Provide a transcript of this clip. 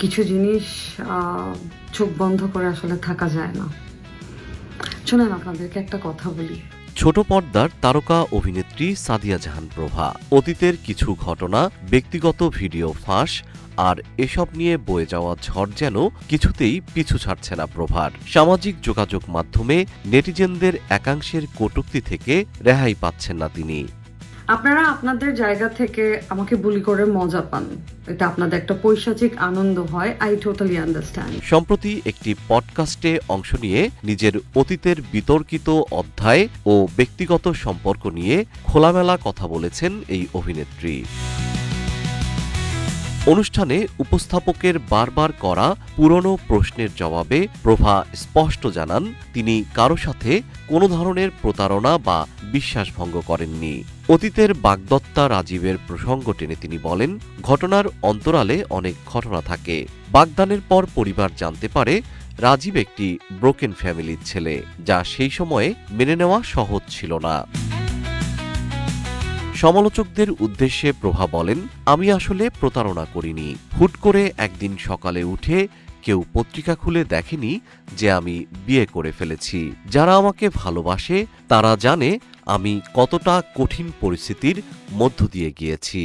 কিছু জিনিস চোখ বন্ধ করে আসলে থাকা যায় না। শোনেন, আপনাদেরকে একটা কথা বলি। ছোট পর্দার তারকা অভিনেত্রী সাদিয়া জাহান প্রভা অতীতের কিছু ঘটনা, ব্যক্তিগত ভিডিও ফাঁস আর এসব নিয়ে বয়ে যাওয়া ঝড় যেন কিছুতেই পিছু ছাড়ছে না প্রভার। সামাজিক যোগাযোগ মাধ্যমে নেটিজেনদের একাংশের কটূক্তি থেকে রেহাই পাচ্ছেন না তিনি। আপনারা আপনাদের জায়গা থেকে আমাকে বুলি করে মজা পান, এটা আপনাদের একটা পৈশাচিক আনন্দ হয়। I totally understand. সম্প্রতি একটি পডকাস্টে অংশ নিয়ে নিজের অতীতের বিতর্কিত অধ্যায় ও ব্যক্তিগত সম্পর্ক নিয়ে খোলামেলা কথা বলেছেন এই অভিনেত্রী। অনুষ্ঠানে উপস্থাপকের বারবার করা পুরনো প্রশ্নের জবাবে প্রভা স্পষ্ট জানান, তিনি কারো সাথে কোনো ধরনের প্রতারণা বা বিশ্বাসভঙ্গ করেননি। অতীতের বাগদত্তা রাজীবের প্রসঙ্গ টেনে তিনি বলেন, ঘটনার অন্তরালে অনেক ঘটনা থাকে। বাগদানের পর পরিবার জানতে পারে রাজীব একটি ব্রোকেন ফ্যামিলির ছেলে, যা সেই সময়ে মেনে নেওয়া সহজ ছিল না। সমালোচকদের উদ্দেশ্যে প্রভা বলেন, আমি আসলে প্রতারণা করিনি। হুট করে একদিন সকালে উঠে কেউ পত্রিকা খুলে দেখেনি যে আমি বিয়ে করে ফেলেছি। যারা আমাকে ভালোবাসে তারা জানে আমি কতটা কঠিন পরিস্থিতির মধ্য দিয়ে গিয়েছি।